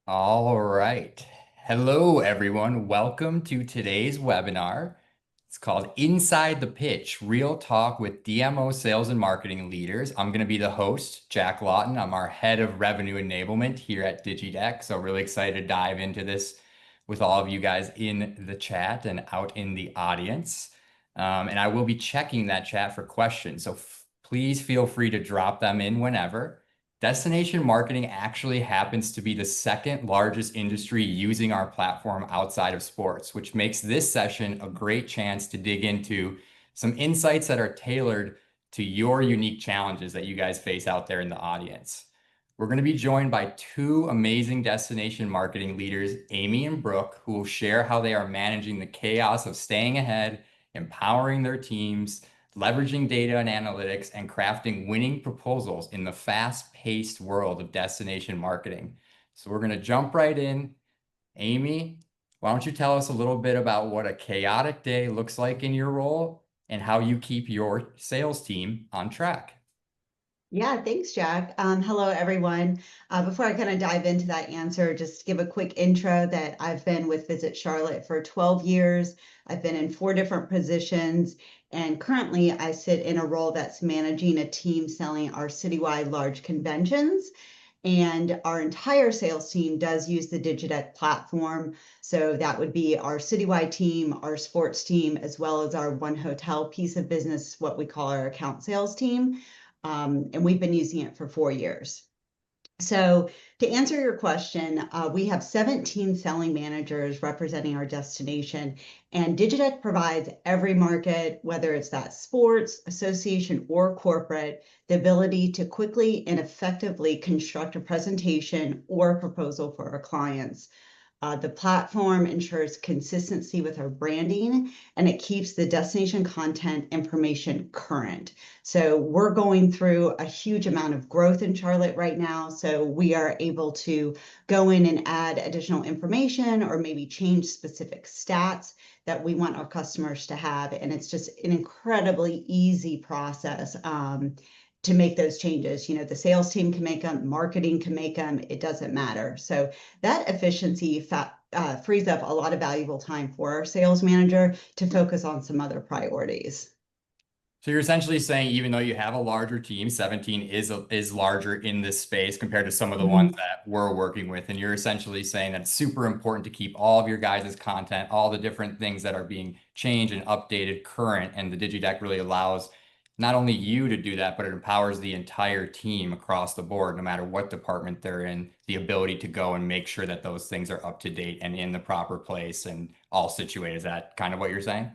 All right. Hello, everyone. Welcome to today's webinar. It's called Inside the Pitch, Real Talk with DMO Sales and Marketing Leaders. I'm going to be the host, Jack Lawton. I'm our head of revenue enablement here at DigiDeck. So really excited to dive into this with all of you guys in the chat and out in the audience. And I will be checking that chat for questions. So please feel free to drop them in whenever. Destination marketing actually happens to be the second largest industry using our platform outside of sports, which makes this session a great chance to dig into some insights that are tailored to your unique challenges that you guys face out there in the audience. We're going to be joined by two amazing destination marketing leaders, Amy and Brooke, who will share how they are managing the chaos of staying ahead, empowering their teams, leveraging data and analytics, and crafting winning proposals in the fast-paced world of destination marketing. So we're going to jump right in. Amy, why don't you tell us a little bit about what a chaotic day looks like in your role and how you keep your sales team on track? Yeah, thanks, Jack. Hello, everyone. Before I kind of dive into that answer, just give a quick intro that I've been with Visit Charlotte for 12 years. I've been in 4 different positions, and currently I sit in a role that's managing a team selling our citywide large conventions. And our entire sales team does use the DigiDeck platform. So that would be our citywide team, our sports team, as well as our one hotel piece of business, what we call our account sales team. And we've been using it for 4 years. So to answer your question, we have 17 selling managers representing our destination, and DigiDeck provides every market, whether it's that sports, association, or corporate, the ability to quickly and effectively construct a presentation or proposal for our clients. The platform ensures consistency with our branding, and it keeps the destination content information current. So we're going through a huge amount of growth in Charlotte right now. So we are able to go in and add additional information or maybe change specific stats that we want our customers to have. And it's just an incredibly easy process. To make those changes. The sales team can make them, marketing can make them, it doesn't matter. So that efficiency frees up a lot of valuable time for our sales manager to focus on some other priorities. So you're essentially saying even though you have a larger team, 17 is larger in this space compared to some of the ones that we're working with, and you're essentially saying that it's super important to keep all of your guys' content, all the different things that are being changed and updated current, and the DigiDeck really allows not only you to do that, but it empowers the entire team across the board, no matter what department they're in, the ability to go and make sure that those things are up to date and in the proper place and all situated. Is that kind of what you're saying?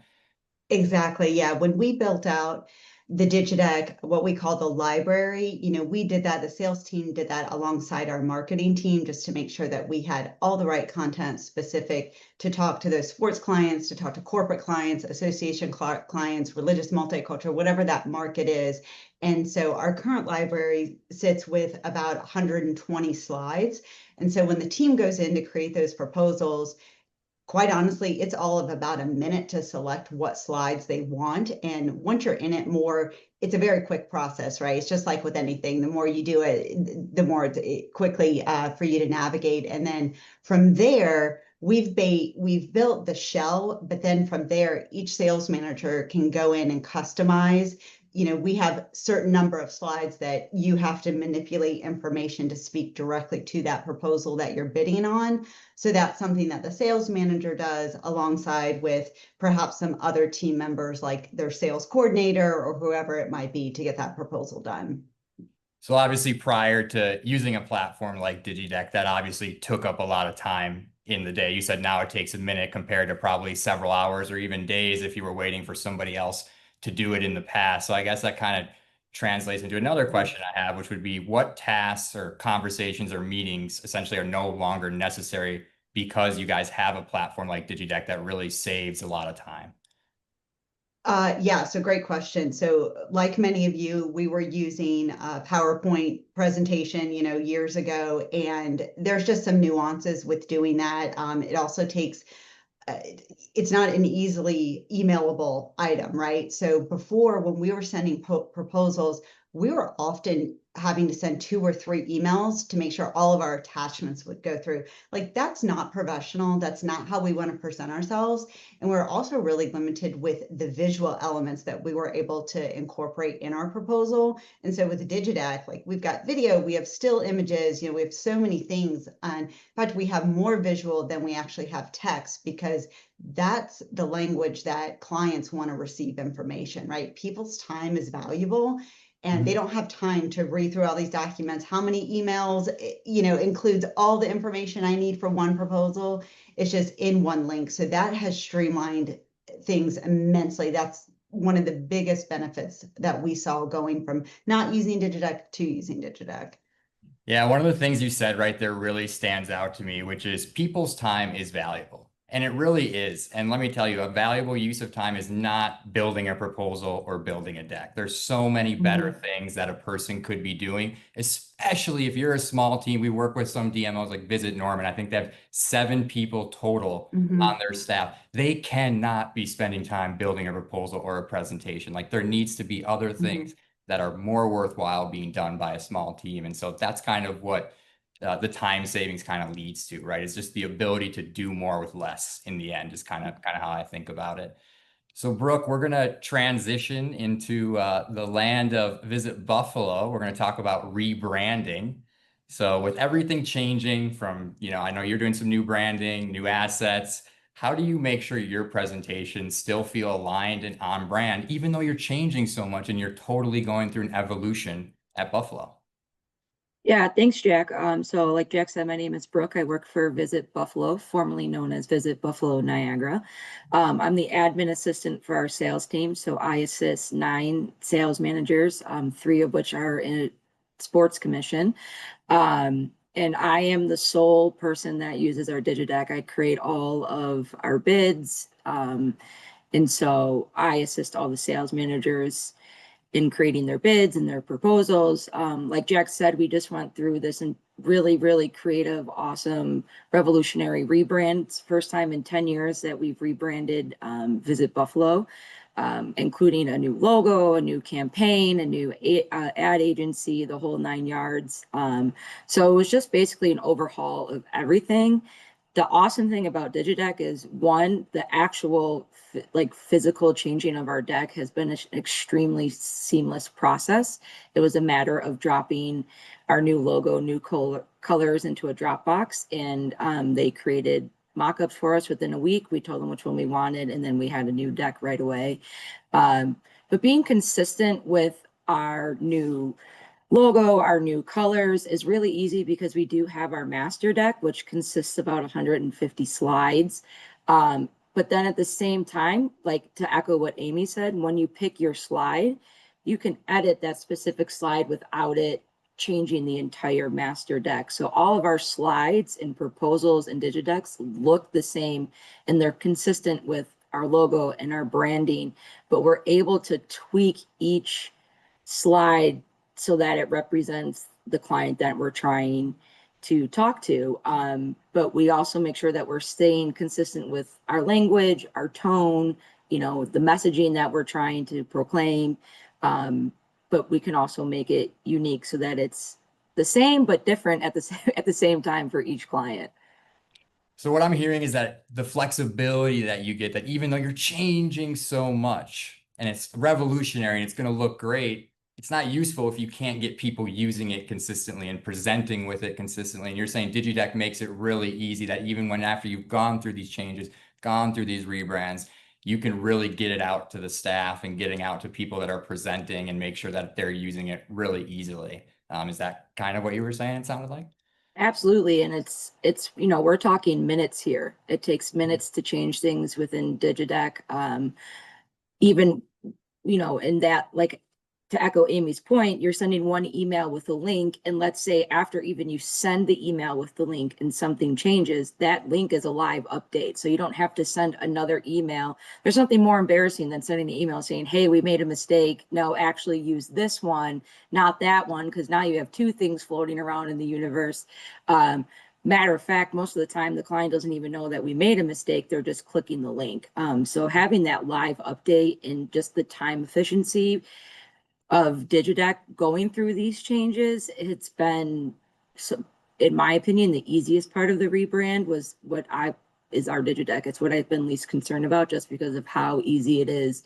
Exactly. Yeah. When we built out the DigiDeck, what we call the library, we did that. The sales team did that alongside our marketing team just to make sure that we had all the right content specific to talk to those sports clients, to talk to corporate clients, association clients, religious multicultural, whatever that market is. And so our current library sits with about 120 slides. And so when the team goes in to create those proposals, quite honestly, it's all of about a minute to select what slides they want. And once you're in it more, it's a very quick process, right? It's just like with anything. The more you do it, the more quickly for you to navigate. And then from there, we've built the shell, but then from there, each sales manager can go in and customize. We have certain number of slides that you have to manipulate information to speak directly to that proposal that you're bidding on. So that's something that the sales manager does alongside with perhaps some other team members like their sales coordinator or whoever it might be to get that proposal done. So obviously prior to using a platform like DigiDeck, that obviously took up a lot of time in the day. You said now it takes a minute compared to probably several hours or even days if you were waiting for somebody else to do it in the past. So I guess that kind of translates into another question I have, which would be what tasks or conversations or meetings essentially are no longer necessary because you guys have a platform like DigiDeck that really saves a lot of time? Yeah, so great question. So like many of you, we were using a PowerPoint presentation, years ago, and there's just some nuances with doing that. It also takes it's not an easily emailable item, right? So before, when we were sending proposals, we were often having to send 2 or 3 emails to make sure all of our attachments would go through. Like, that's not professional. That's not how we want to present ourselves. And we're also really limited with the visual elements that we were able to incorporate in our proposal. And so with DigiDeck, like, we've got video, we have still images, we have so many things. And in fact, we have more visual than we actually have text, because that's the language that clients want to receive information, right? People's time is valuable, and they don't have time to read through all these documents. How many emails, includes all the information I need for one proposal? It's just in one link. So that has streamlined things immensely. That's one of the biggest benefits that we saw going from not using DigiDeck to using DigiDeck. Yeah, one of the things you said right there really stands out to me, which is people's time is valuable. And it really is. And let me tell you, a valuable use of time is not building a proposal or building a deck. There's so many better things that a person could be doing, especially if you're a small team. We work with some DMOs like Visit Norman. I think they have 7 people total on their staff. They cannot be spending time building a proposal or a presentation. Like, there needs to be other things that are more worthwhile being done by a small team. And so that's kind of what the time savings kind of leads to, right? It's just the ability to do more with less in the end is kind of how I think about it. So Brooke, we're gonna transition into the land of Visit Buffalo. We're gonna talk about rebranding. So with everything changing from, I know you're doing some new branding, new assets. How do you make sure your presentations still feel aligned and on brand, even though you're changing so much and you're totally going through an evolution at Buffalo? Yeah, thanks, Jack. So like Jack said, my name is Brooke. I work for Visit Buffalo, formerly known as Visit Buffalo Niagara. I'm the admin assistant for our sales team. So I assist 9 sales managers, 3 of which are in a sports commission. And I am the sole person that uses our DigiDeck. I create all of our bids. And so I assist all the sales managers in creating their bids and their proposals. Like Jack said, we just went through this and really, really creative, awesome, revolutionary rebrand. It's the first time in 10 years that we've rebranded Visit Buffalo, including a new logo, a new campaign, a new ad agency, the whole 9 yards. So it was just basically an overhaul of everything. The awesome thing about DigiDeck is, one, the actual physical changing of our deck has been an extremely seamless process. It was a matter of dropping our new logo, new colors into a Dropbox, and they created mock-ups for us within a week. We told them which one we wanted, and then we had a new deck right away. But being consistent with our new logo, our new colors is really easy, because we do have our master deck, which consists of about 150 slides. But then at the same time, like to echo what Amy said, when you pick your slide, you can edit that specific slide without it changing the entire master deck. So all of our slides and proposals and digidecks look the same, and they're consistent with our logo and our branding, but we're able to tweak each slide so that it represents the client that we're trying to talk to. But we also make sure that we're staying consistent with our language, our tone, the messaging that we're trying to proclaim. But we can also make it unique so that it's the same but different at the same time for each client. So what I'm hearing is that the flexibility that you get, that even though you're changing so much and it's revolutionary and it's going to look great, it's not useful if you can't get people using it consistently and presenting with it consistently. And you're saying DigiDeck makes it really easy that even when after you've gone through these changes, gone through these rebrands, you can really get it out to the staff and getting out to people that are presenting and make sure that they're using it really easily. Is that kind of what you were saying, it sounded like? Absolutely. And it's we're talking minutes here. It takes minutes to change things within DigiDeck. Even, in that, like, to echo Amy's point, you're sending one email with a link, and let's say after even you send the email with the link and something changes, that link is a live update. So you don't have to send another email. There's something more embarrassing than sending the email saying, hey, we made a mistake. No, actually use this one, not that one, because now you have 2 things floating around in the universe. Matter of fact, most of the time, the client doesn't even know that we made a mistake. They're just clicking the link. So having that live update and just the time efficiency of DigiDeck going through these changes. It's been, so, in my opinion, the easiest part of the rebrand was is our DigiDeck. It's what I've been least concerned about, just because of how easy it is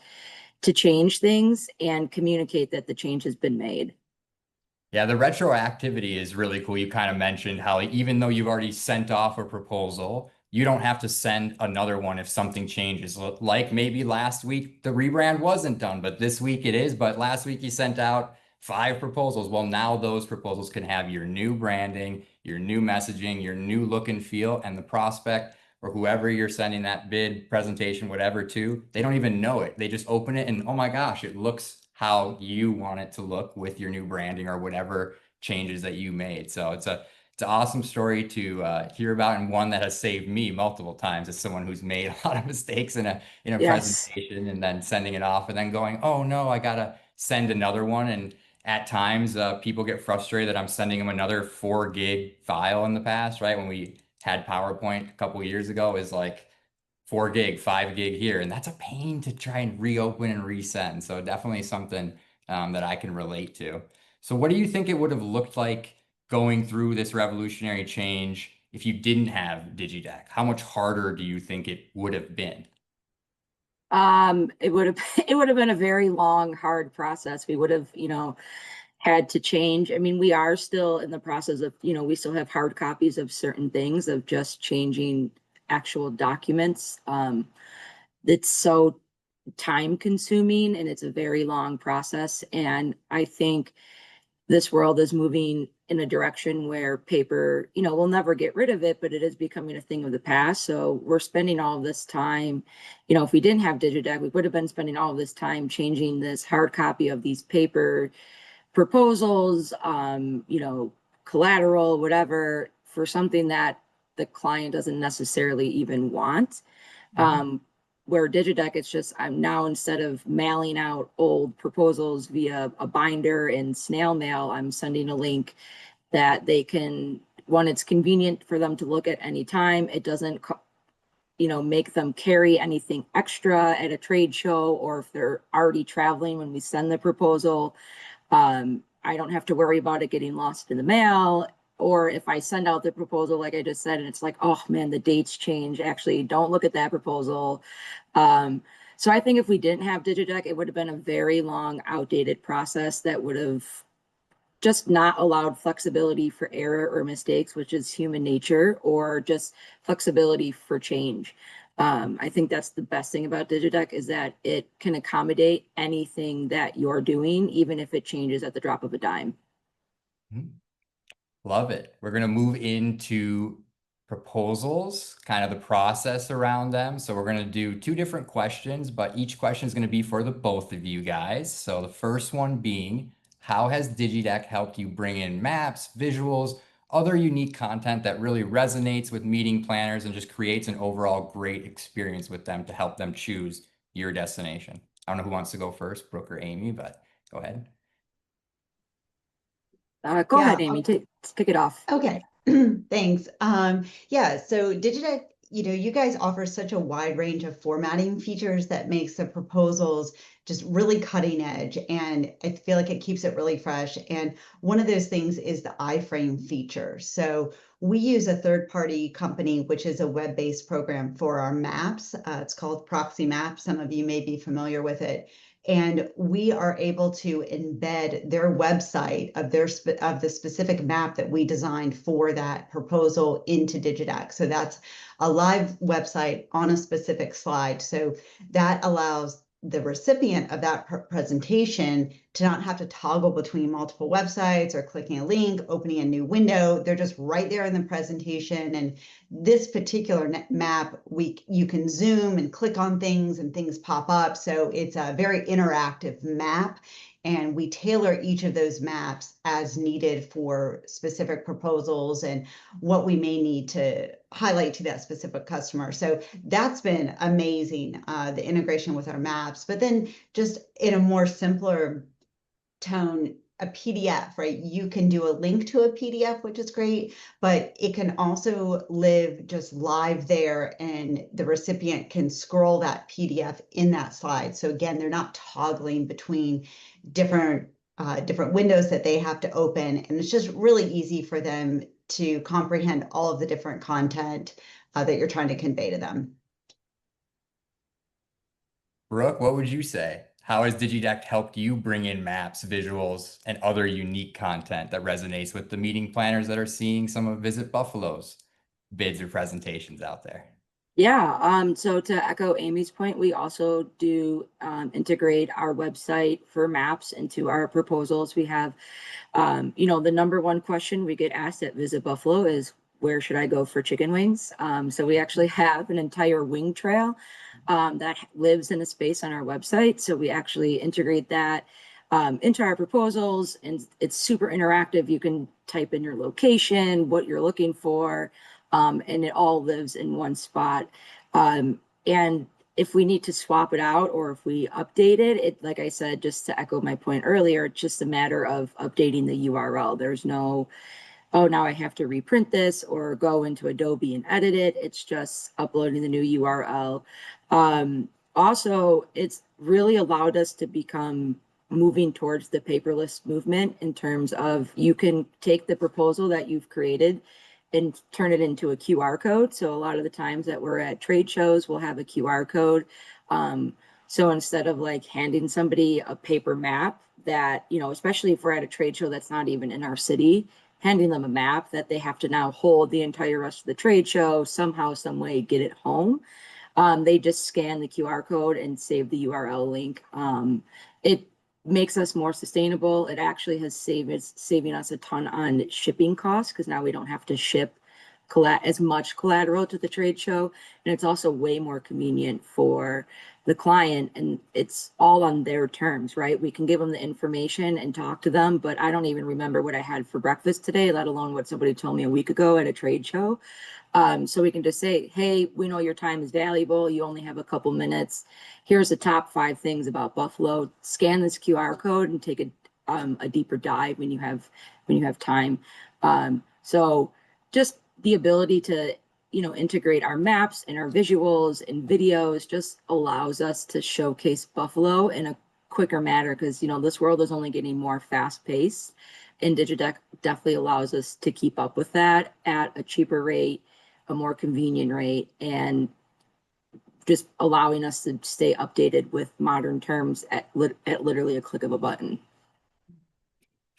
to change things and communicate that the change has been made. Yeah, the retroactivity is really cool. You kind of mentioned how even though you've already sent off a proposal, you don't have to send another one if something changes. Like maybe last week the rebrand wasn't done, but this week it is. But last week you sent out 5 proposals. Well, now those proposals can have your new branding, your new messaging, your new look and feel, and the prospect or whoever you're sending that bid, presentation, whatever to, they don't even know it. They just open it and oh my gosh, it looks how you want it to look with your new branding or whatever changes that you made. So it's an awesome story to hear about, and one that has saved me multiple times as someone who's made a lot of mistakes in a Yes. presentation and then sending it off and then going, oh no, I gotta send another one. And at times people get frustrated that I'm sending them another 4 gig file in the past, right? When we had PowerPoint a couple years ago, is like 4 gig, 5 gig here. And that's a pain to try and reopen and resend. So definitely something that I can relate to. So what do you think it would have looked like going through this revolutionary change if you didn't have DigiDeck? How much harder do you think it would have been? It would have it would have been a very long, hard process. We would have, had to change. I mean, we are still in the process of, we still have hard copies of certain things, of just changing actual documents. It's so time consuming and it's a very long process. And I think this world is moving in a direction where paper, we'll never get rid of it, but it is becoming a thing of the past. So we're spending all this time, if we didn't have DigiDeck, we would have been spending all this time changing this hard copy of these paper proposals, collateral, whatever, for something that the client doesn't necessarily even want. Where DigiDeck, it's just, I'm now, instead of mailing out old proposals via a binder and snail mail, I'm sending a link that they can, one, it's convenient for them to look at any time. It doesn't, make them carry anything extra at a trade show, or if they're already traveling when we send the proposal. I don't have to worry about it getting lost in the mail. Or if I send out the proposal, like I just said, and it's like, oh man, the dates change. Actually, don't look at that proposal. So I think if we didn't have DigiDeck, it would have been a very long, outdated process that would have just not allowed flexibility for error or mistakes, which is human nature, or just flexibility for change. I think that's the best thing about DigiDeck, is that it can accommodate anything that you're doing, even if it changes at the drop of a dime. Love it. We're going to move into proposals, kind of the process around them. So we're going to do 2 different questions, but each question is going to be for the both of you guys. So the first one being, how has DigiDeck helped you bring in maps, visuals, other unique content that really resonates with meeting planners and just creates an overall great experience with them to help them choose your destination? I don't know who wants to go first, Brooke or Amy, but go ahead. Go ahead, Amy, kick it off. Okay, thanks. Yeah, so DigiDeck, you guys offer such a wide range of formatting features that makes the proposals just really cutting edge, and I feel like it keeps it really fresh. And one of those things is the iframe feature. So we use a third-party company, which is a web-based program for our maps. It's called Proxy Map. Some of you may be familiar with it. And we are able to embed their website of the specific map that we designed for that proposal into DigiDeck. So that's a live website on a specific slide. So that allows the recipient of that presentation to not have to toggle between multiple websites or clicking a link, opening a new window. They're just right there in the presentation. And this particular map, you can zoom and click on things and things pop up. So it's a very interactive map. And we tailor each of those maps as needed for specific proposals and what we may need to highlight to that specific customer. So that's been amazing, the integration with our maps. But then just in a more simpler tone, a PDF, right? You can do a link to a PDF, which is great, but it can also live just live there, and the recipient can scroll that PDF in that slide. So again, they're not toggling between different different windows that they have to open. And it's just really easy for them to comprehend all of the different content that you're trying to convey to them. Brooke, what would you say? How has DigiDeck helped you bring in maps, visuals, and other unique content that resonates with the meeting planners that are seeing some of Visit Buffalo's bids or presentations out there? Yeah, so to echo Amy's point, we also do integrate our website for maps into our proposals. We have, the number one question we get asked at Visit Buffalo is, where should I go for chicken wings? So we actually have an entire wing trail that lives in a space on our website. So we actually integrate that into our proposals, and it's super interactive. You can type in your location, what you're looking for, and it all lives in one spot. And if we need to swap it out or if we update it, like I said, just to echo my point earlier, it's just a matter of updating the URL. There's no, oh, now I have to reprint this or go into Adobe and edit it. It's just uploading the new URL. Also, it's really allowed us to become moving towards the paperless movement in terms of you can take the proposal that you've created and turn it into a QR code. So a lot of the times that we're at trade shows, we'll have a QR code. So instead of like handing somebody a paper map that, especially if we're at a trade show that's not even in our city, handing them a map that they have to now hold the entire rest of the trade show, somehow, some way, get it home. They just scan the QR code and save the URL link. It makes us more sustainable. It actually has saving us a ton on shipping costs because now we don't have to ship as much collateral to the trade show. And it's also way more convenient for the client, and it's all on their terms, right? We can give them the information and talk to them, but I don't even remember what I had for breakfast today, let alone what somebody told me a week ago at a trade show. So we can just say, hey, we know your time is valuable. You only have a couple minutes. Here's the top 5 things about Buffalo. Scan this QR code and take a deeper dive when you have time. So just the ability to, integrate our maps and our visuals and videos just allows us to showcase Buffalo in a quicker manner because, this world is only getting more fast paced, and DigiDeck definitely allows us to keep up with that at a cheaper rate, a more convenient rate, and just allowing us to stay updated with modern terms at literally a click of a button.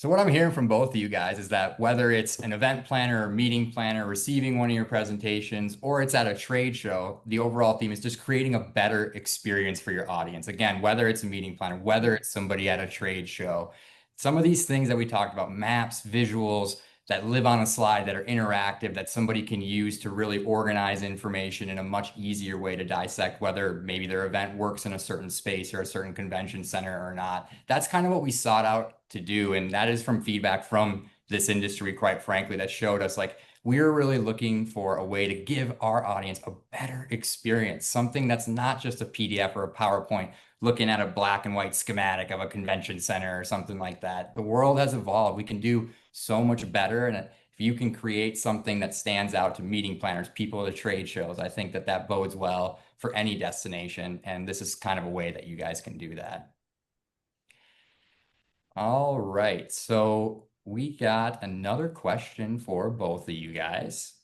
So what I'm hearing from both of you guys is that whether it's an event planner or meeting planner receiving one of your presentations, or it's at a trade show, the overall theme is just creating a better experience for your audience. Again, whether it's a meeting planner, whether it's somebody at a trade show, some of these things that we talked about, maps, visuals, that live on a slide, that are interactive, that somebody can use to really organize information in a much easier way to dissect whether maybe their event works in a certain space or a certain convention center or not. That's kind of what we sought out to do. And that is from feedback from this industry, quite frankly, that showed us like, we're really looking for a way to give our audience a better experience, something that's not just a PDF or a PowerPoint looking at a black and white schematic of a convention center or something like that. The world has evolved. We can do so much better. And if you can create something that stands out to meeting planners, people at the trade shows, I think that that bodes well for any destination. And this is kind of a way that you guys can do that. All right. So we got another question for both of you guys.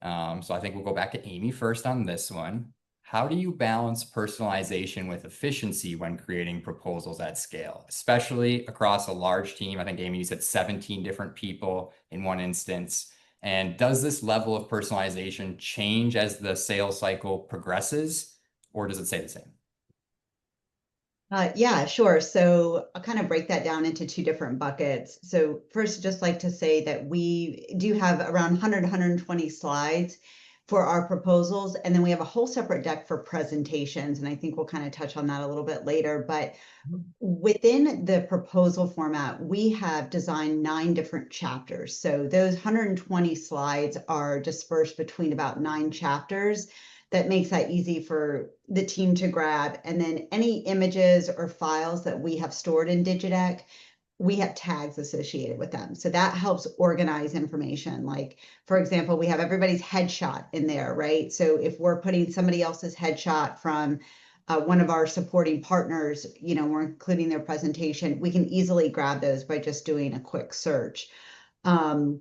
So I think we'll go back to Amy first on this one. How do you balance personalization with efficiency when creating proposals at scale, especially across a large team? I think Amy, you said 17 different people in one instance. And does this level of personalization change as the sales cycle progresses, or does it stay the same? Yeah, sure. So I'll kind of break that down into 2 different buckets. So first, just like to say that we do have around 100, 120 slides for our proposals. And then we have a whole separate deck for presentations. And I think we'll kind of touch on that a little bit later. But within the proposal format, we have designed 9 different chapters. So those 120 slides are dispersed between about 9 chapters. That makes that easy for the team to grab. And then any images or files that we have stored in DigiDeck, we have tags associated with them. So that helps organize information. Like, for example, we have everybody's headshot in there, right? So if we're putting somebody else's headshot from one of our supporting partners, we're including their presentation, we can easily grab those by just doing a quick search. And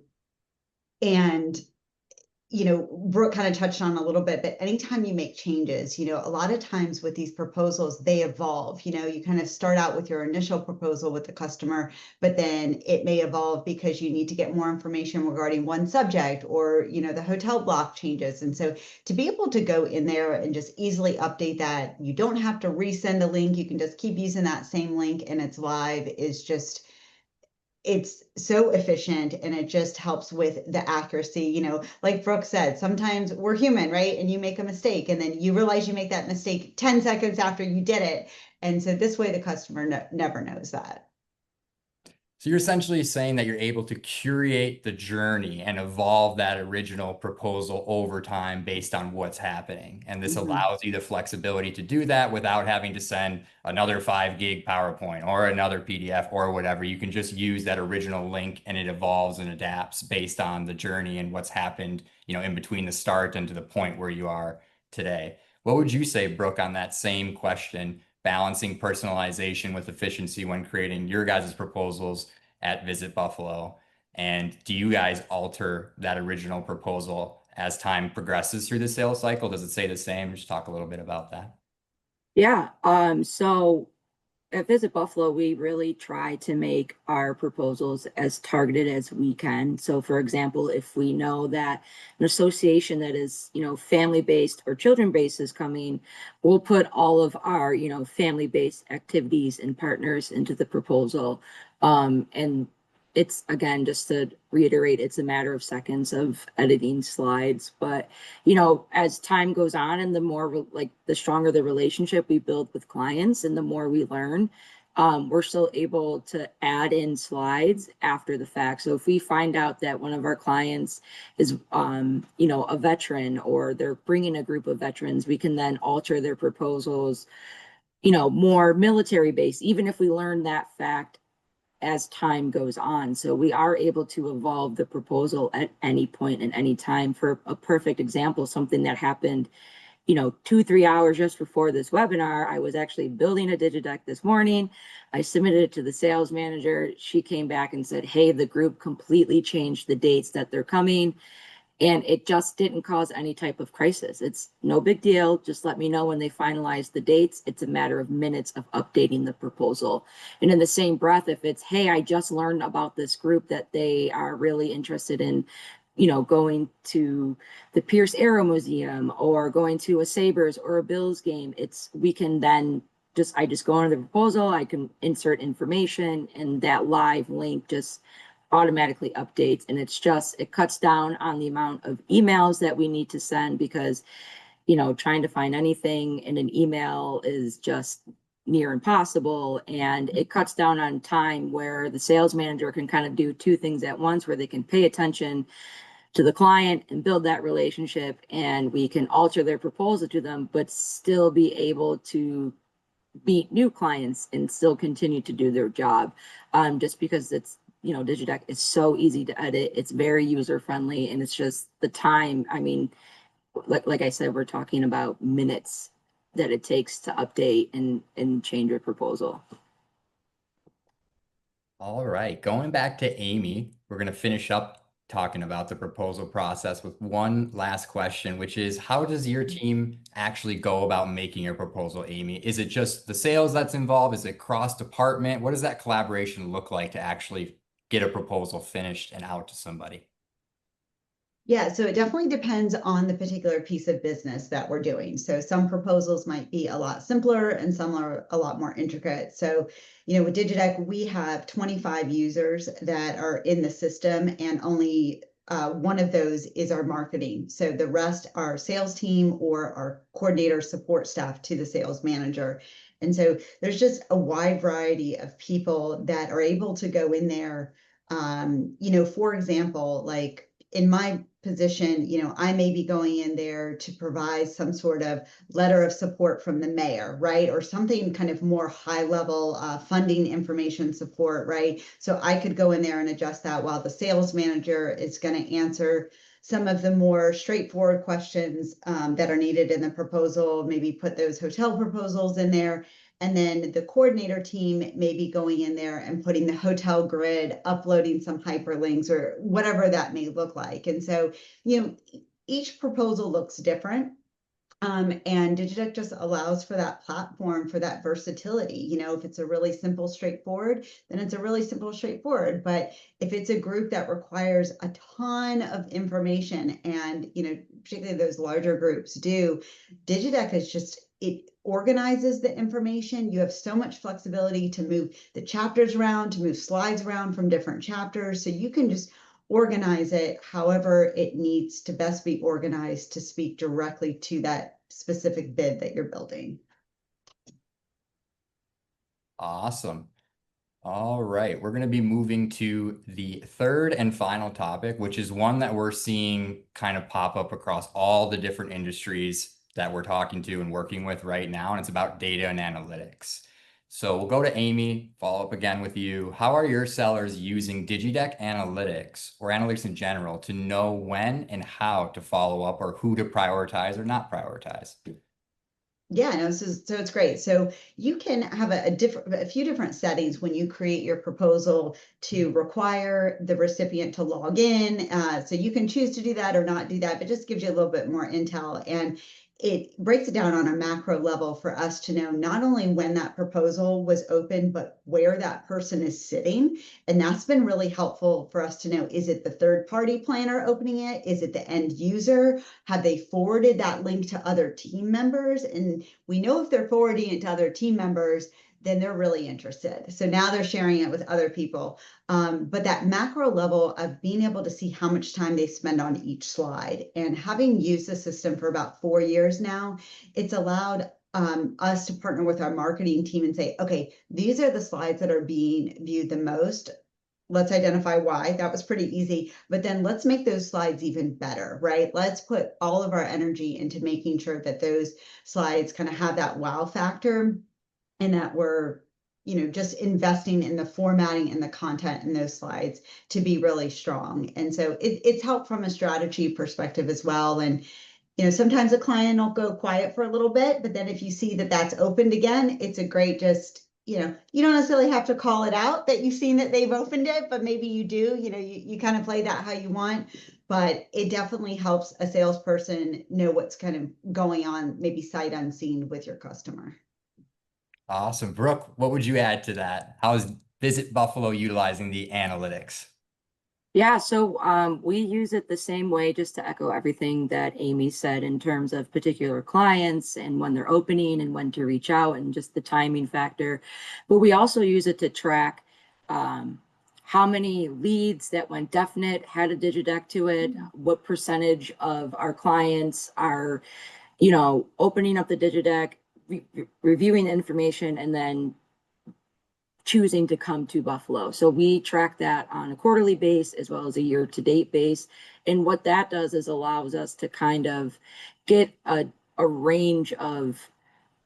Brooke kind of touched on a little bit, but anytime you make changes, a lot of times with these proposals, they evolve. You kind of start out with your initial proposal with the customer, but then it may evolve because you need to get more information regarding one subject, or, the hotel block changes. And so to be able to go in there and just easily update that, you don't have to resend a link. You can just keep using that same link and it's live, is just, it's so efficient, and it just helps with the accuracy. Like Brooke said, sometimes we're human, right? And you make a mistake and then you realize you make that mistake 10 seconds after you did it. And so this way the customer never knows that. So you're essentially saying that you're able to curate the journey and evolve that original proposal over time based on what's happening. And this allows you the flexibility to do that without having to send another 5 gig PowerPoint or another PDF or whatever. You can just use that original link and it evolves and adapts based on the journey and what's happened, in between the start and to the point where you are today. What would you say, Brooke, on that same question, balancing personalization with efficiency when creating your guys' proposals at Visit Buffalo? And do you guys alter that original proposal as time progresses through the sales cycle? Does it stay the same? Just talk a little bit about that. Yeah. So at Visit Buffalo, we really try to make our proposals as targeted as we can. So for example, if we know that an association that is, family-based or children-based is coming, we'll put all of our, family-based activities and partners into the proposal. And it's, again, just to reiterate, it's a matter of seconds of editing slides. But, as time goes on and the stronger the relationship we build with clients and the more we learn, we're still able to add in slides after the fact. So if we find out that one of our clients is, a veteran, or they're bringing a group of veterans, we can then alter their proposals, more military based, even if we learn that fact as time goes on. So we are able to evolve the proposal at any point and any time. For a perfect example, something that happened, 2-3 hours just before this webinar, I was actually building a DigiDeck this morning. I submitted it to the sales manager. She came back and said, hey, the group completely changed the dates that they're coming. And it just didn't cause any type of crisis. It's no big deal. Just let me know when they finalize the dates. It's a matter of minutes of updating the proposal. And in the same breath, if it's, hey, I just learned about this group that they are really interested in, going to the Pierce Aero Museum or going to a Sabres or a Bills game, we can then I just go into the proposal, I can insert information, and that live link just automatically updates. And it cuts down on the amount of emails that we need to send, because trying to find anything in an email is just near impossible. And it cuts down on time, where the sales manager can kind of do two things at once, where they can pay attention to the client and build that relationship, and we can alter their proposal to them, but still be able to meet new clients and still continue to do their job. Just because DigiDeck is so easy to edit. It's very user friendly, and it's just the time. I mean, like I said, we're talking about minutes that it takes to update and change your proposal. All right, going back to Amy, we're going to finish up talking about the proposal process with one last question, which is, how does your team actually go about making your proposal, Amy? Is it just the sales that's involved? Is it cross department? What does that collaboration look like to actually get a proposal finished and out to somebody? Yeah, so it definitely depends on the particular piece of business that we're doing. So some proposals might be a lot simpler and some are a lot more intricate. So, with DigiDeck, we have 25 users that are in the system, and only one of those is our marketing. So the rest are sales team or our coordinator support staff to the sales manager. And so there's just a wide variety of people that are able to go in there. For example, like, in my position, I may be going in there to provide some sort of letter of support from the mayor, right? Or something kind of more high level funding information support, right? So I could go in there and adjust that while the sales manager is going to answer some of the more straightforward questions that are needed in the proposal, maybe put those hotel proposals in there. And then the coordinator team may be going in there and putting the hotel grid, uploading some hyperlinks or whatever that may look like. And so, each proposal looks different. And DigiDeck just allows for that platform, for that versatility. If it's a really simple, straightforward, then it's a really simple, straightforward. But if it's a group that requires a ton of information, and particularly those larger groups do, DigiDeck is just, it organizes the information. You have so much flexibility to move the chapters around, to move slides around from different chapters. So you can just organize it however it needs to best be organized to speak directly to that specific bid that you're building. Awesome. All right, we're going to be moving to the third and final topic, which is one that we're seeing kind of pop up across all the different industries that we're talking to and working with right now, and it's about data and analytics. So we'll go to Amy, follow up again with you. How are your sellers using DigiDeck Analytics or analytics in general to know when and how to follow up, or who to prioritize or not prioritize? Yeah, no, so it's great. So you can have a few different settings when you create your proposal to require the recipient to log in. So you can choose to do that or not do that, but just gives you a little bit more intel. And it breaks it down on a macro level for us to know not only when that proposal was open, but where that person is sitting. And that's been really helpful for us to know, is it the third party planner opening it? Is it the end user? Have they forwarded that link to other team members? And we know if they're forwarding it to other team members, then they're really interested. So now they're sharing it with other people. But that macro level of being able to see how much time they spend on each slide, and having used the system for about 4 years now, it's allowed us to partner with our marketing team and say, okay, these are the slides that are being viewed the most. Let's identify why. That was pretty easy. But then let's make those slides even better, right? Let's put all of our energy into making sure that those slides kind of have that wow factor, and that we're just investing in the formatting and the content in those slides to be really strong. And so it's helped from a strategy perspective as well. And sometimes a client will go quiet for a little bit, but then if you see that that's opened again, it's a great just you don't necessarily have to call it out that you've seen that they've opened it, but maybe you do. You kind of play that how you want. But it definitely helps a salesperson know what's kind of going on, maybe sight unseen, with your customer. Awesome. Brooke, what would you add to that? How is Visit Buffalo utilizing the analytics? Yeah, so we use it the same way, just to echo everything that Amy said in terms of particular clients and when they're opening and when to reach out and just the timing factor. But we also use it to track how many leads that went definite, had a DigiDeck to it, what percentage of our clients are, opening up the DigiDeck, reviewing the information, and then choosing to come to Buffalo. So we track that on a quarterly base as well as a year-to-date base. And what that does is allows us to kind of get a range of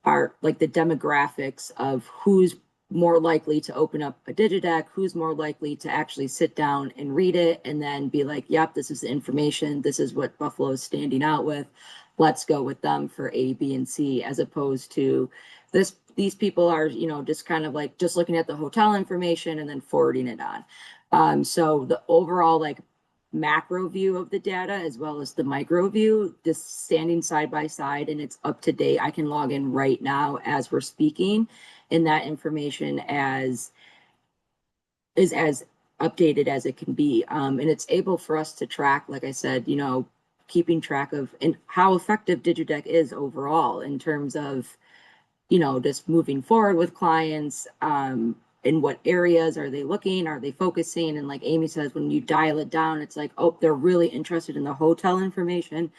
the demographics of who's more likely to open up a DigiDeck, who's more likely to actually sit down and read it and then be like, yep, this is the information, this is what Buffalo is standing out with. Let's go with them for A, B, and C, as opposed to these people are, just kind of like just looking at the hotel information and then forwarding it on. So the overall macro view of the data as well as the micro view, just standing side by side, and it's up to date. I can log in right now as we're speaking, and that information is as updated as it can be. And it's able for us to track, like I said, keeping track of and how effective DigiDeck is overall in terms of, just moving forward with clients, in what areas are they looking, are they focusing? And like Amy says, when you dial it down, it's like, oh, they're really interested in the hotel information.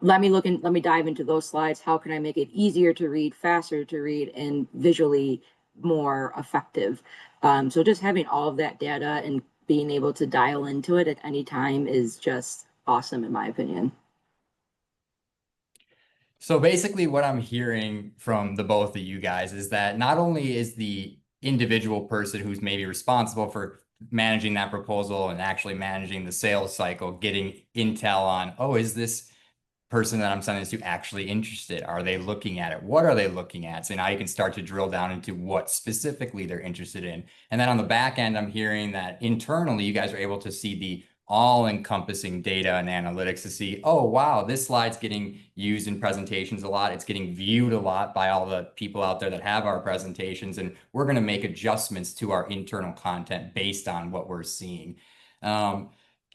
Let me dive into those slides. How can I make it easier to read, faster to read, and visually more effective? So just having all of that data and being able to dial into it at any time is just awesome, in my opinion. So basically what I'm hearing from the both of you guys is that not only is the individual person who's maybe responsible for managing that proposal and actually managing the sales cycle, getting intel on, oh, is this person that I'm sending this to actually interested? Are they looking at it? What are they looking at? So now you can start to drill down into what specifically they're interested in. And then on the back end, I'm hearing that internally, you guys are able to see the all-encompassing data and analytics to see, oh, wow, this slide's getting used in presentations a lot. It's getting viewed a lot by all the people out there that have our presentations. And we're going to make adjustments to our internal content based on what we're seeing.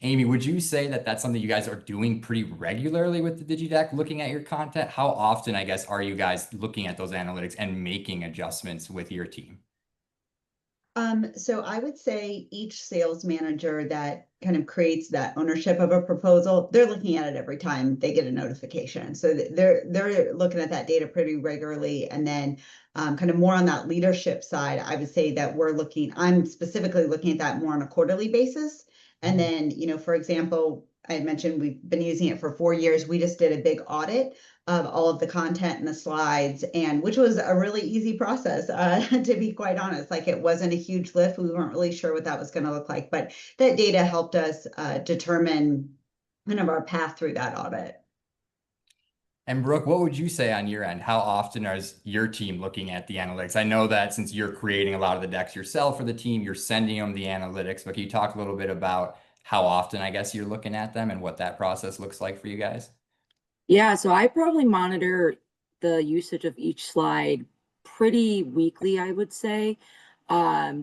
Amy, would you say that that's something you guys are doing pretty regularly with the DigiDeck, looking at your content? How often, I guess, are you guys looking at those analytics and making adjustments with your team? So I would say each sales manager that kind of creates that ownership of a proposal, they're looking at it every time they get a notification. So they're looking at that data pretty regularly. And then kind of more on that leadership side, I would say that I'm specifically looking at that more on a quarterly basis. And then, for example, I mentioned we've been using it for 4 years. We just did a big audit of all of the content and the slides, and which was a really easy process, to be quite honest. Like, it wasn't a huge lift. We weren't really sure what that was going to look like, but that data helped us determine kind of our path through that audit. And Brooke, what would you say on your end? How often is your team looking at the analytics? I know that since you're creating a lot of the decks yourself for the team, you're sending them the analytics, but can you talk a little bit about how often, I guess, you're looking at them and what that process looks like for you guys? Yeah, so I probably monitor the usage of each slide pretty weekly, I would say,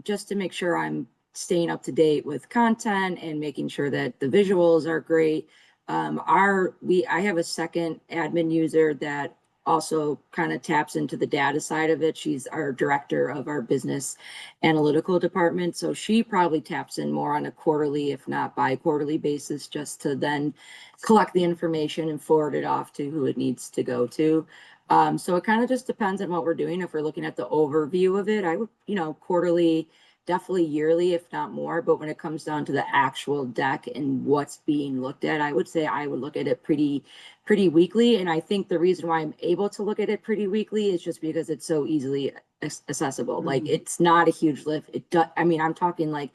just to make sure I'm staying up to date with content and making sure that the visuals are great. I have a second admin user that also kind of taps into the data side of it. She's our director of our business analytical department. So she probably taps in more on a quarterly, if not bi-quarterly basis, just to then collect the information and forward it off to who it needs to go to. So it kind of just depends on what we're doing. If we're looking at the overview of it, I would, quarterly, definitely yearly, if not more. But when it comes down to the actual deck and what's being looked at, I would say I would look at it pretty weekly. And I think the reason why I'm able to look at it pretty weekly is just because it's so easily accessible. Like, it's not a huge lift. I'm talking like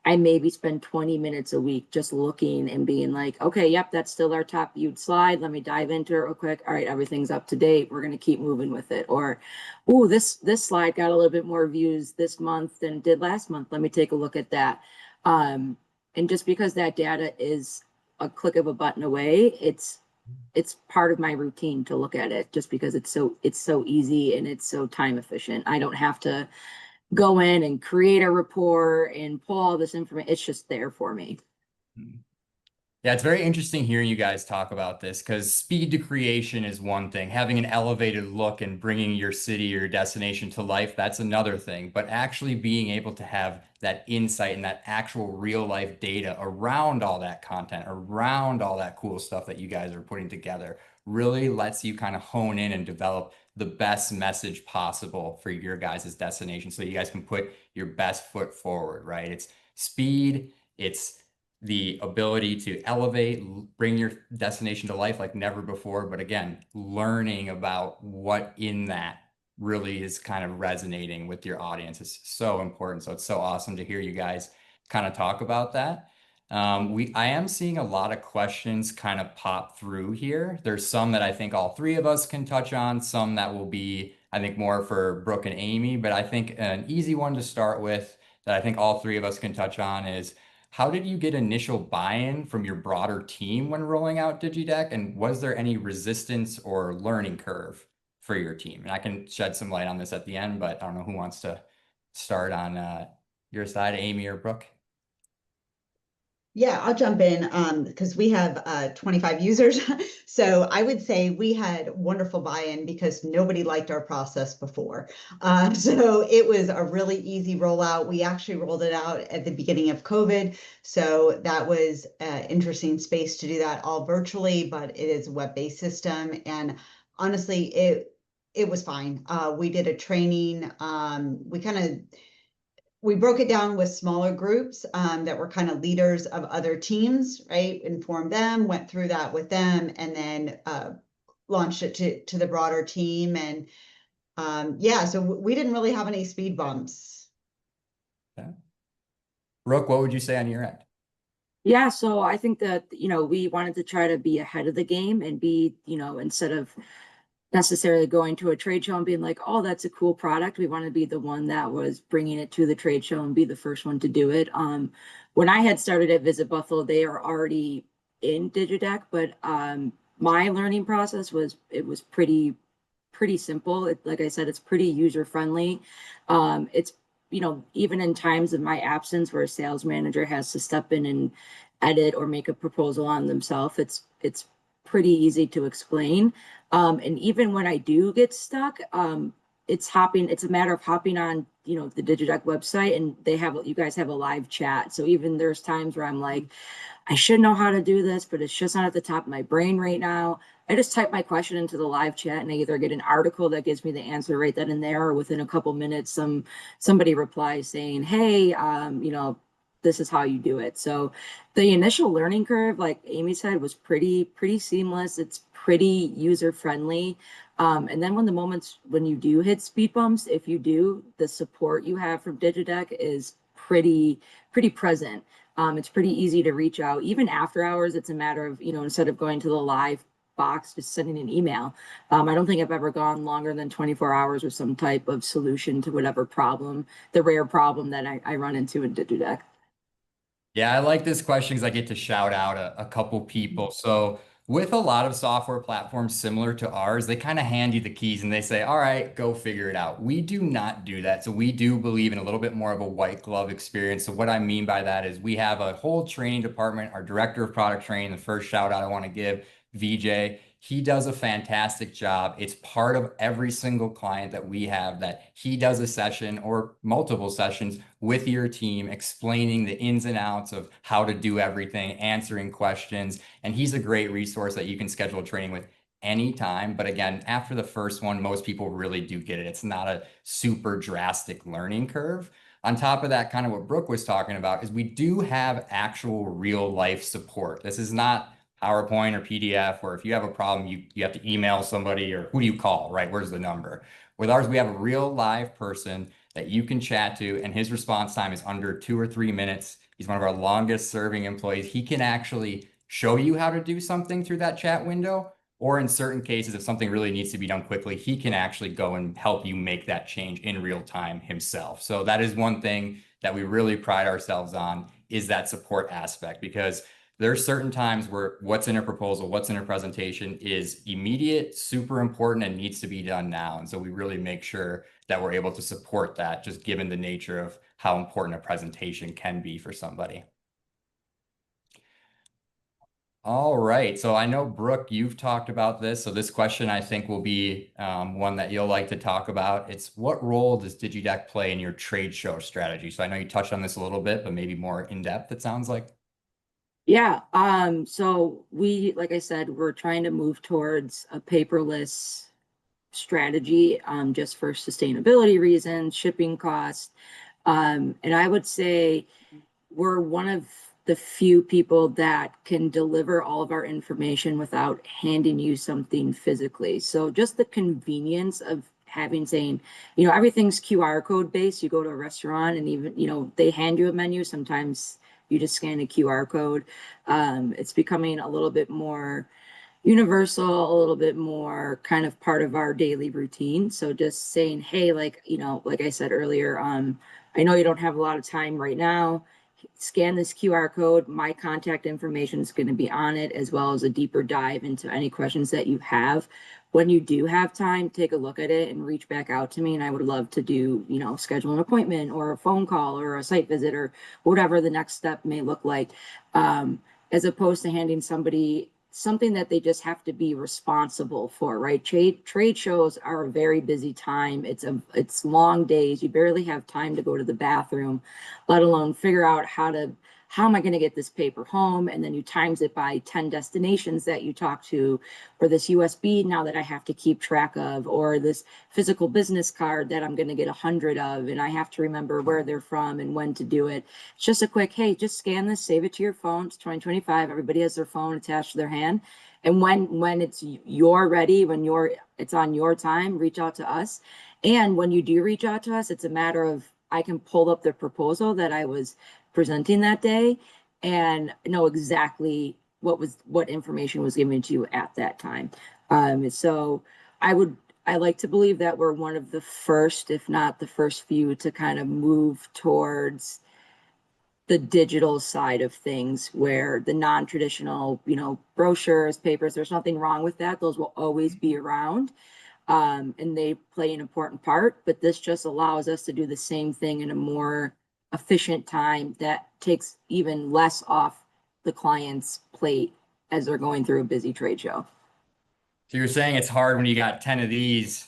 I maybe spend 20 minutes a week just looking and being like, okay, yep, that's still our top viewed slide. Let me dive into it real quick. All right, everything's up to date. We're going to keep moving with it. Or, oh, this slide got a little bit more views this month than it did last month. Let me take a look at that. And just because that data is a click of a button away, it's part of my routine to look at it, just because it's so easy and it's so time efficient. I don't have to go in and create a report and pull all this information. It's just there for me. Yeah, it's very interesting hearing you guys talk about this, because speed to creation is one thing. Having an elevated look and bringing your city or your destination to life, that's another thing. But actually being able to have that insight and that actual real life data around all that content, around all that cool stuff that you guys are putting together, really lets you kind of hone in and develop the best message possible for your guys' destination, so you guys can put your best foot forward, right? It's speed, it's the ability to elevate, bring your destination to life like never before. But again, learning about what in that really is kind of resonating with your audience is so important. So it's so awesome to hear you guys kind of talk about that. I am seeing a lot of questions kind of pop through here. There's some that I think all three of us can touch on, some that will be, I think, more for Brooke and Amy, but I think an easy one to start with that I think all three of us can touch on is, how did you get initial buy-in from your broader team when rolling out DigiDeck? And was there any resistance or learning curve for your team? And I can shed some light on this at the end, but I don't know who wants to start on your side, Amy or Brooke. Yeah, I'll jump in because we have 25 users. So I would say we had wonderful buy-in because nobody liked our process before. So it was a really easy rollout. We actually rolled it out at the beginning of COVID. So that was an interesting space to do that all virtually, but it is a web-based system. And honestly, it was fine. We did a training. We kind of we broke it down with smaller groups that were kind of leaders of other teams, right? Informed them, went through that with them, and then launched it to the broader team. And yeah, so we didn't really have any speed bumps. Okay. Brooke, what would you say on your end? Yeah, so I think that, we wanted to try to be ahead of the game and be, instead of necessarily going to a trade show and being like, oh, that's a cool product. We want to be the one that was bringing it to the trade show and be the first one to do it. When I had started at Visit Buffalo, they are already in DigiDeck, but my learning process was pretty simple. Like I said, it's pretty user friendly. It's even in times of my absence where a sales manager has to step in and edit or make a proposal on themselves, it's pretty easy to explain. And even when I do get stuck, it's a matter of hopping on, the DigiDeck website, and you guys have a live chat. So even there's times where I'm like, I should know how to do this, but it's just not at the top of my brain right now. I just type my question into the live chat, and I either get an article that gives me the answer right then and there, or within a couple minutes, somebody replies saying, hey, this is how you do it. So the initial learning curve, like Amy said, was pretty seamless. It's pretty user friendly. And then when you do hit speed bumps, if you do, the support you have from DigiDeck is pretty present. It's pretty easy to reach out. Even after hours, it's a matter of, instead of going to the live box, just sending an email. I don't think I've ever gone longer than 24 hours with some type of solution to whatever problem, the rare problem that I run into in DigiDeck. Yeah, I like this question because I get to shout out a couple people. So with a lot of software platforms similar to ours, they kind of hand you the keys and they say, all right, go figure it out. We do not do that. So we do believe in a little bit more of a white glove experience. So what I mean by that is we have a whole training department, our director of product training, the first shout out I want to give, VJ. He does a fantastic job. It's part of every single client that we have that he does a session or multiple sessions with your team, explaining the ins and outs of how to do everything, answering questions. And he's a great resource that you can schedule training with anytime. But again, after the first one, most people really do get it. It's not a super drastic learning curve. On top of that, kind of what Brooke was talking about is we do have actual real life support. This is not PowerPoint or PDF, or if you have a problem, you have to email somebody, or who do you call, right? Where's the number? With ours, we have a real live person that you can chat to, and his response time is under 2 or 3 minutes. He's one of our longest serving employees. He can actually show you how to do something through that chat window, or in certain cases, if something really needs to be done quickly, he can actually go and help you make that change in real time himself. So that is one thing that we really pride ourselves on, is that support aspect, because there's certain times where what's in a proposal, what's in a presentation is immediate, super important, and needs to be done now. And so we really make sure that we're able to support that, just given the nature of how important a presentation can be for somebody. All right. So I know, Brooke, you've talked about this. So this question, I think, will be one that you'll like to talk about. It's, what role does DigiDeck play in your trade show strategy? So I know you touched on this a little bit, but maybe more in depth, it sounds like. Yeah, so like I said, we're trying to move towards a paperless strategy, just for sustainability reasons, shipping costs. And I would say we're one of the few people that can deliver all of our information without handing you something physically. So just the convenience of saying, everything's QR code based. You go to a restaurant and even, they hand you a menu. Sometimes you just scan a QR code. It's becoming a little bit more universal, a little bit more kind of part of our daily routine. So just saying, hey, like I said earlier, I know you don't have a lot of time right now. Scan this QR code. My contact information is going to be on it, as well as a deeper dive into any questions that you have. When you do have time, take a look at it and reach back out to me. And I would love to do, schedule an appointment or a phone call or a site visit or whatever the next step may look like, as opposed to handing somebody something that they just have to be responsible for, right? Trade shows are a very busy time. It's long days. You barely have time to go to the bathroom, let alone figure out how how am I going to get this paper home? And then you times it by 10 destinations that you talk to, or this USB now that I have to keep track of, or this physical business card that I'm going to get 100 of, and I have to remember where they're from and when to do it. It's just a quick, hey, just scan this, save it to your phone. It's 2025. Everybody has their phone attached to their hand. And when you're ready, it's on your time, reach out to us. And when you do reach out to us, it's a matter of, I can pull up the proposal that I was presenting that day and know exactly what information was given to you at that time. So I like to believe that we're one of the first, if not the first few, to kind of move towards the digital side of things, where the non-traditional, brochures, papers, there's nothing wrong with that. Those will always be around. And they play an important part, but this just allows us to do the same thing in a more efficient time that takes even less off the client's plate as they're going through a busy trade show. So you're saying it's hard when you got 10 of these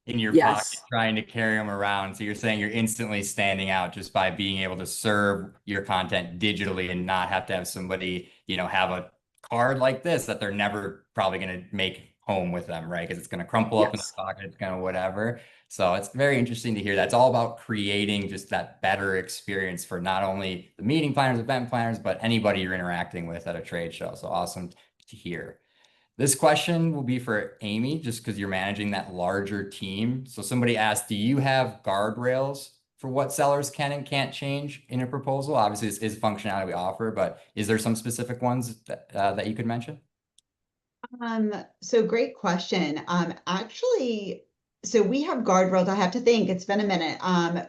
in your pocket Yes. trying to carry them around. So you're saying you're instantly standing out just by being able to serve your content digitally and not have to have somebody, have a card like this that they're never probably going to make home with them, right? Because it's going to crumple up in the Yes. pocket, it's going to whatever. So it's very interesting to hear. That's all about creating just that better experience for not only the meeting planners, event planners, but anybody you're interacting with at a trade show. So awesome to hear. This question will be for Amy, just because you're managing that larger team. So somebody asked, do you have guardrails for what sellers can and can't change in a proposal? Obviously, this is functionality we offer, but is there some specific ones that you could mention? So great question. Actually, so we have guardrails. I have to think, it's been a minute.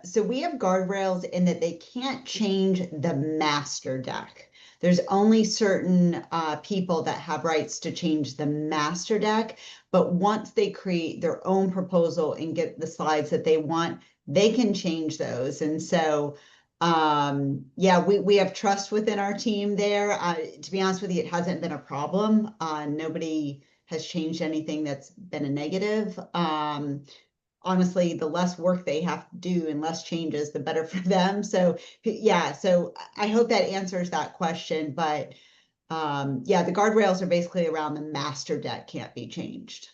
So we have guardrails in that they can't change the master deck. There's only certain people that have rights to change the master deck, but once they create their own proposal and get the slides that they want, they can change those. And so yeah, we have trust within our team there. To be honest with you, it hasn't been a problem. Nobody has changed anything that's been a negative. Honestly, the less work they have to do and less changes, the better for them. So yeah, so I hope that answers that question. But yeah, the guardrails are basically around the master deck can't be changed.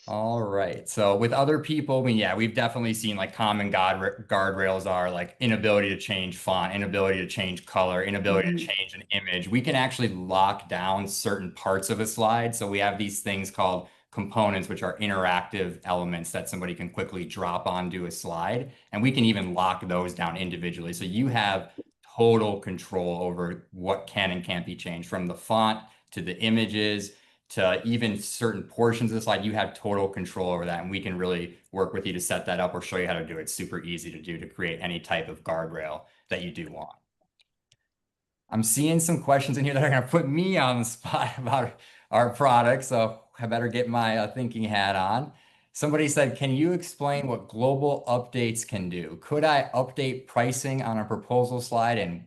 All right. So with other people, I mean, yeah, we've definitely seen like common guardrails are like inability to change font, inability to change color, inability to change an image. We can actually lock down certain parts of a slide. So we have these things called components, which are interactive elements that somebody can quickly drop onto a slide. And we can even lock those down individually. So you have total control over what can and can't be changed, from the font to the images to even certain portions of the slide. You have total control over that, and we can really work with you to set that up or show you how to do it. It's super easy to do to create any type of guardrail that you do want. I'm seeing some questions in here that are going to put me on the spot about our product, so I better get my thinking hat on. Somebody said, can you explain what global updates can do? Could I update pricing on a proposal slide, and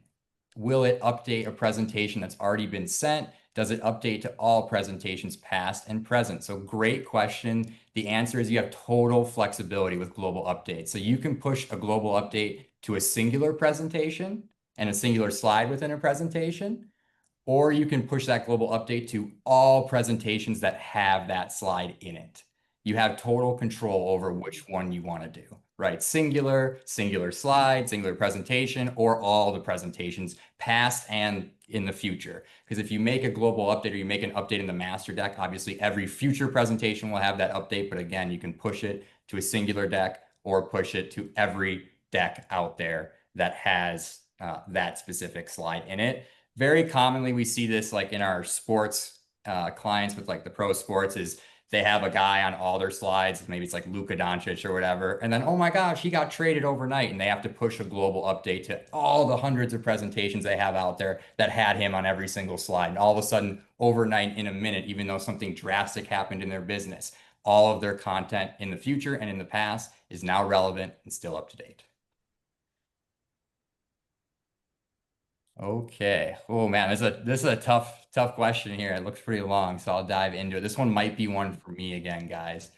will it update a presentation that's already been sent? Does it update to all presentations past and present? So great question. The answer is you have total flexibility with global updates. So you can push a global update to a singular presentation and a singular slide within a presentation, or you can push that global update to all presentations that have that slide in it. You have total control over which one you want to do, right? Singular slide, singular presentation, or all the presentations past and in the future. Because if you make a global update or you make an update in the master deck, obviously every future presentation will have that update. But again, you can push it to a singular deck or push it to every deck out there that has that specific slide in it. Very commonly, we see this like in our sports clients with like the pro sports, is they have a guy on all their slides. Maybe it's like Luka Doncic or whatever. And then, oh my gosh, he got traded overnight, and they have to push a global update to all the hundreds of presentations they have out there that had him on every single slide. And all of a sudden, overnight, in a minute, even though something drastic happened in their business, all of their content in the future and in the past is now relevant and still up to date. Okay. Oh man, this is a tough question here. It looks pretty long, so I'll dive into it. This one might be one for me again, guys.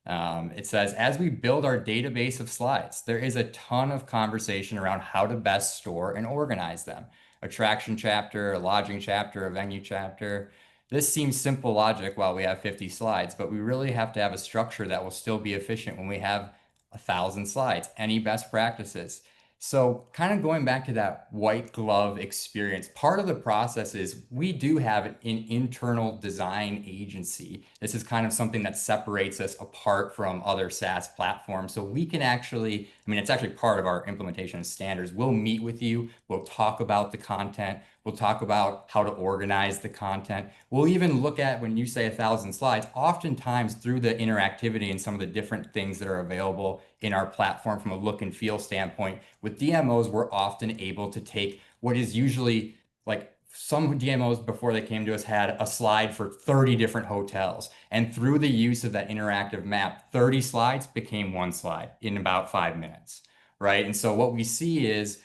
It says, as we build our database of slides, there is a ton of conversation around how to best store and organize them. Attraction chapter, a lodging chapter, a venue chapter. This seems simple logic while we have 50 slides, but we really have to have a structure that will still be efficient when we have 1,000 slides. Any best practices? So kind of going back to that white glove experience, part of the process is we do have an internal design agency. This is kind of something that separates us apart from other SaaS platforms. So we can actually, I mean, it's actually part of our implementation of standards. We'll meet with you. We'll talk about the content. We'll talk about how to organize the content. We'll even look at, when you say 1,000 slides, oftentimes through the interactivity and some of the different things that are available in our platform from a look and feel standpoint. With DMOs, we're often able to take what is usually like some DMOs before they came to us had a slide for 30 different hotels. And through the use of that interactive map, 30 slides became one slide in about 5 minutes, right? And so what we see is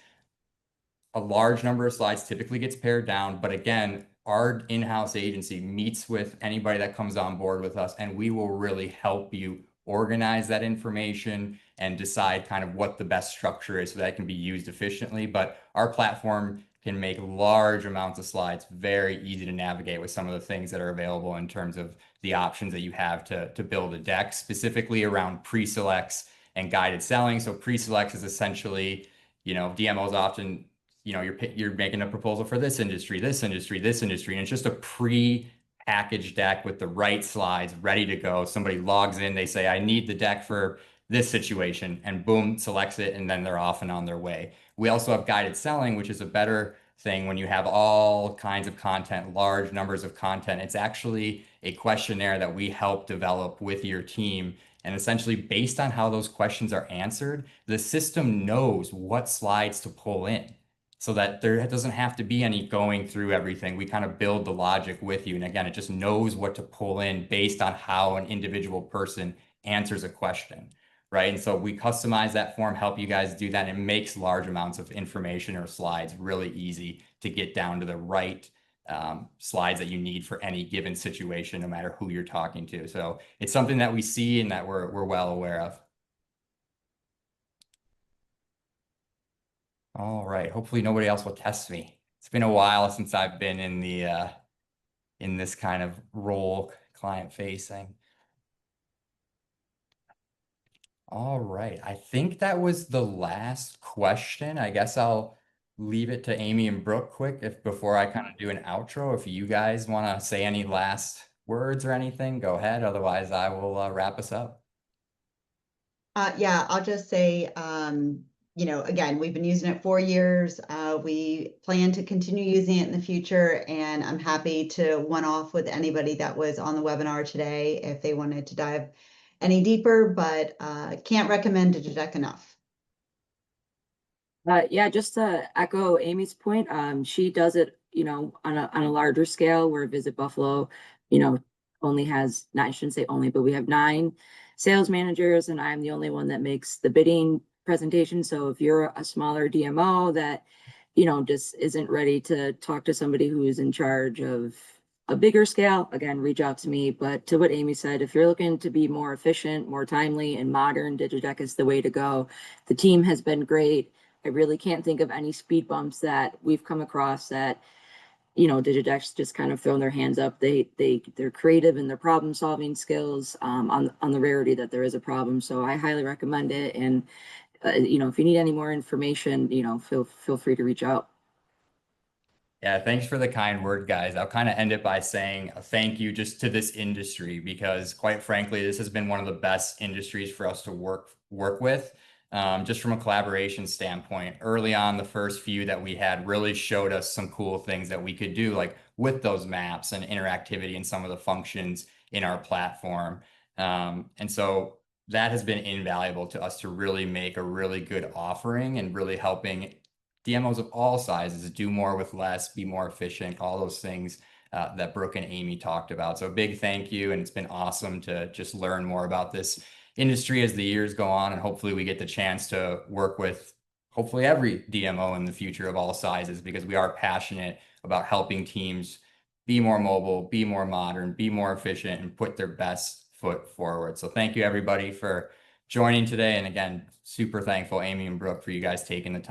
a large number of slides typically gets pared down, but again, our in-house agency meets with anybody that comes on board with us, and we will really help you organize that information and decide kind of what the best structure is so that it can be used efficiently. But our platform can make large amounts of slides very easy to navigate with some of the things that are available in terms of the options that you have to build a deck, specifically around pre-selects and guided selling. So pre-selects is essentially, DMOs often, you're making a proposal for this industry, this industry, this industry, and it's just a pre-packaged deck with the right slides ready to go. Somebody logs in, they say, I need the deck for this situation, and boom, selects it, and then they're off and on their way. We also have guided selling, which is a better thing when you have all kinds of content, large numbers of content. It's actually a questionnaire that we help develop with your team. And essentially, based on how those questions are answered, the system knows what slides to pull in so that there doesn't have to be any going through everything. We kind of build the logic with you. And again, it just knows what to pull in based on how an individual person answers a question, right? And so we customize that form, help you guys do that. And it makes large amounts of information or slides really easy to get down to the right slides that you need for any given situation, no matter who you're talking to. So it's something that we see and that we're well aware of. All right. Hopefully nobody else will test me. It's been a while since I've been in this kind of role, client facing. All right. I think that was the last question. I guess I'll leave it to Amy and Brooke before I kind of do an outro. If you guys want to say any last words or anything, go ahead. Otherwise, I will wrap us up. Yeah, I'll just say, again, we've been using it 4 years. We plan to continue using it in the future, and I'm happy to one-off with anybody that was on the webinar today if they wanted to dive any deeper, but can't recommend DIGIDECK enough. Yeah, just to echo Amy's point, she does it, on a larger scale, where Visit Buffalo, only has, not, I shouldn't say only, but we have 9 sales managers, and I'm the only one that makes the bidding presentation. So if you're a smaller DMO that, just isn't ready to talk to somebody who is in charge of a bigger scale, again, reach out to me. But to what Amy said, if you're looking to be more efficient, more timely, and modern, DIGIDECK is the way to go. The team has been great. I really can't think of any speed bumps that we've come across that, DIGIDECK's just kind of thrown their hands up. They're creative in their problem solving skills, on the rarity that there is a problem. So I highly recommend it. And if you need any more information, feel free to reach out. Yeah, thanks for the kind word, guys. I'll kind of end it by saying a thank you just to this industry, because quite frankly, this has been one of the best industries for us to work with. Just from a collaboration standpoint. Early on, the first few that we had really showed us some cool things that we could do, like with those maps and interactivity and some of the functions in our platform. And so that has been invaluable to us to really make a really good offering and really helping DMOs of all sizes do more with less, be more efficient, all those things that Brooke and Amy talked about. So a big thank you. And it's been awesome to just learn more about this industry as the years go on. And hopefully we get the chance to work with hopefully every DMO in the future of all sizes, because we are passionate about helping teams be more mobile, be more modern, be more efficient, and put their best foot forward. So thank you everybody for joining today. And again, super thankful, Amy and Brooke, for you guys taking the time.